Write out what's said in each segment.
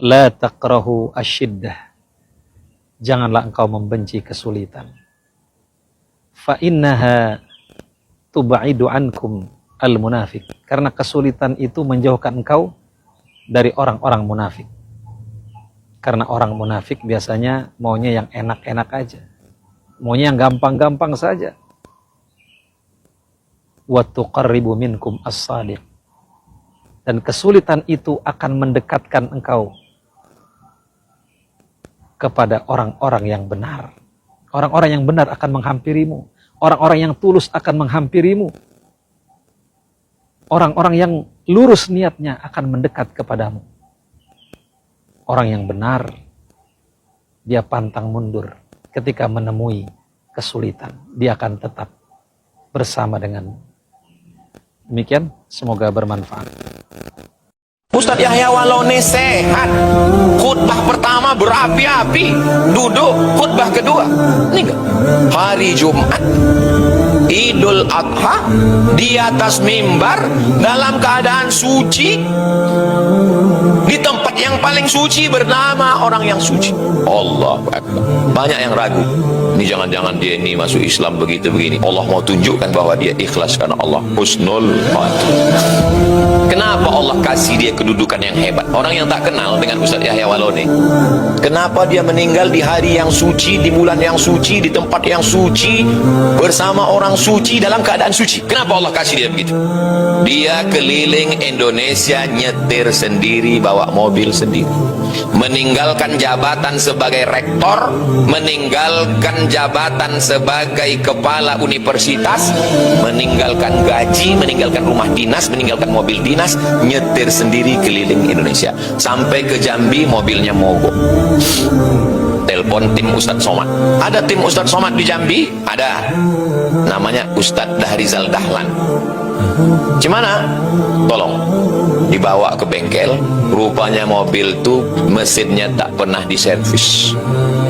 La taqrahu asyiddah. Janganlah engkau membenci kesulitan. Fa innaha tub'idu ankum al-munafik. Karena kesulitan itu menjauhkan engkau dari orang-orang munafik. Karena orang munafik biasanya maunya yang enak-enak aja. Maunya yang gampang-gampang saja. Wa tuqarribu minkum as-sadiq. Dan kesulitan itu akan mendekatkan engkau kepada orang-orang yang benar. Orang-orang yang benar akan menghampirimu. Orang-orang yang tulus akan menghampirimu. Orang-orang yang lurus niatnya akan mendekat kepadamu. Orang yang benar, dia pantang mundur ketika menemui kesulitan. Dia akan tetap bersama denganmu. Demikian, semoga bermanfaat. Ustadz Yahya Waloni sehat, khutbah pertama berapi-api, duduk khutbah kedua, ini enggak. Hari Jumat Idul Adha di atas mimbar dalam keadaan suci, di tempat yang paling suci bernama orang yang suci. Allahu Akbar. Banyak yang ragu, ini jangan-jangan dia ini masuk Islam begitu begini. Allah mau tunjukkan bahwa dia ikhlas karena Allah husnul khatimah. Kenapa Allah kasih dia kedudukan yang hebat? Orang yang tak kenal dengan Ustadz Yahya Waloni, kenapa dia meninggal di hari yang suci, di bulan yang suci, di tempat yang suci, bersama orang suci, dalam keadaan suci? Kenapa Allah kasih dia begitu? Dia keliling Indonesia nyetir sendiri, bawa mobil sendiri, meninggalkan jabatan sebagai rektor, meninggalkan jabatan sebagai kepala universitas, meninggalkan gaji, meninggalkan rumah dinas, meninggalkan mobil dinas, nyetir sendiri keliling Indonesia. Sampai ke Jambi mobilnya mogok. Telepon tim Ustadz Somad. Ada tim Ustadz Somad di Jambi? Ada. Namanya Ustadz Dahrizal Dahlan. Gimana? Tolong dibawa ke bengkel. Rupanya mobil itu mesinnya tak pernah diservis.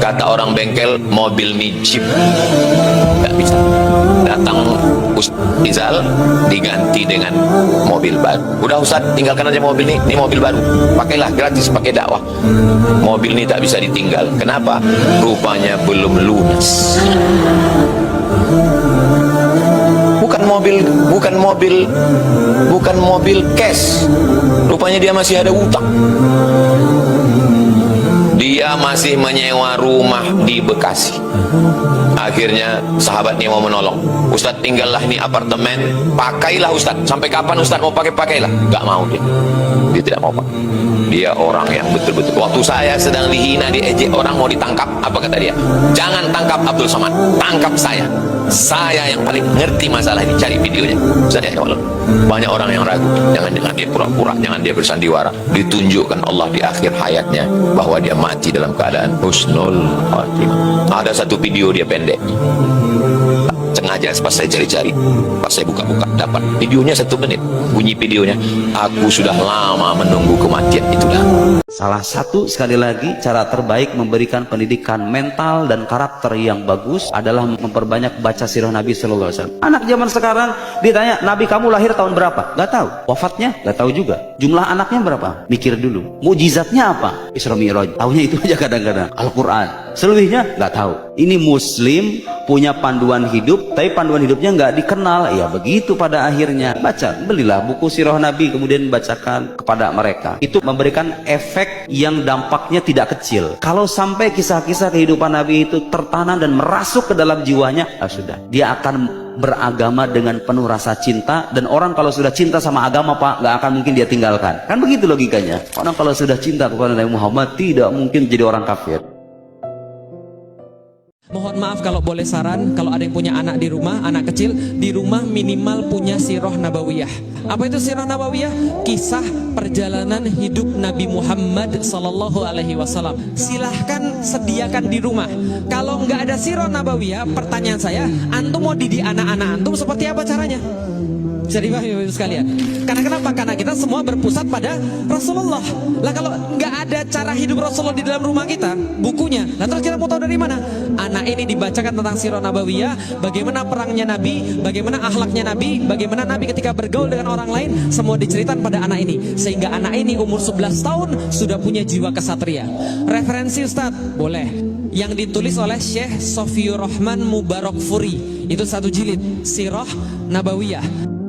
Kata orang bengkel, mobil ini Jeep, tak bisa. Datang Ustadz Rizal, diganti dengan mobil baru. Udah Ustadz, tinggalkan aja mobil ini mobil baru, pakailah gratis, pakai dakwah. Mobil ini tak bisa ditinggal. Kenapa? Rupanya belum lunas. Bukan mobil cash. Rupanya dia masih ada utang. Dia masih menyewa rumah di Bekasi. Akhirnya sahabatnya mau menolong. Ustadz, tinggallah ini apartemen, pakailah Ustadz. Sampai kapan Ustadz mau pakailah? Gak mau dia. Dia tidak mau pakai. Dia orang yang betul-betul. Waktu saya sedang dihina, diejek, orang mau ditangkap, apa kata dia? Jangan tangkap Abdul Somad, tangkap saya. Saya yang paling ngerti masalah ini. Cari videonya. Ustadz ya, banyak orang yang ragu. Jangan dia pura-pura, jangan dia bersandiwara. Ditunjukkan Allah di akhir hayatnya bahwa dia mati dalam keadaan husnul khatimah. Ada satu video dia pendek, sengaja pas saya cari-cari, pas saya buka-buka, dapat videonya 1 menit. Bunyi videonya, aku sudah lama menunggu kematian itulah. Salah satu, sekali lagi, cara terbaik memberikan pendidikan mental dan karakter yang bagus adalah memperbanyak baca sirah Nabi Sallallahu Alaihi Wasallam. Anak zaman sekarang ditanya, Nabi kamu lahir tahun berapa? Gak tahu. Wafatnya? Gak tahu juga. Jumlah anaknya berapa? Mikir dulu. Mukjizatnya apa? Isra Mi'raj. Tahunya itu aja kadang-kadang. Al-Quran. Selebihnya gak tahu. Ini Muslim punya panduan hidup, tapi panduan hidupnya nggak dikenal. Ya begitu pada akhirnya. Baca, belilah buku sirah Nabi, kemudian bacakan kepada mereka. Itu memberikan efek yang dampaknya tidak kecil. Kalau sampai kisah-kisah kehidupan Nabi itu tertanam dan merasuk ke dalam jiwanya, sudah, dia akan beragama dengan penuh rasa cinta. Dan orang kalau sudah cinta sama agama, Pak, nggak akan mungkin dia tinggalkan. Kan begitu logikanya. Orang kalau sudah cinta kepada Nabi Muhammad, tidak mungkin jadi orang kafir. Mohon maaf kalau boleh saran, kalau ada yang punya anak di rumah, anak kecil di rumah, minimal punya sirah nabawiyah. Apa itu sirah nabawiyah? Kisah perjalanan hidup Nabi Muhammad sallallahu alaihi wasallam. Silahkan sediakan di rumah. Kalau nggak ada sirah nabawiyah, pertanyaan saya, antum mau didik anak-anak antum seperti apa caranya? Bisa dipahami Bapak Ibu sekalian. Karena kenapa? Karena kita semua berpusat pada Rasulullah. Lah kalau nggak ada cara hidup Rasulullah di dalam rumah kita, bukunya, lah terus kita mau tahu dari mana? Anak ini dibacakan tentang sirah nabawiyah, bagaimana perangnya Nabi, bagaimana akhlaknya Nabi, bagaimana Nabi ketika bergaul dengan orang lain, semua diceritakan pada anak ini. Sehingga anak ini umur 11 tahun sudah punya jiwa kesatria. Referensi Ustadz? Boleh. Yang ditulis oleh Syekh Sofiur Rahman Mubarak Furi. Itu 1 jilid, Sirah Nabawiyah.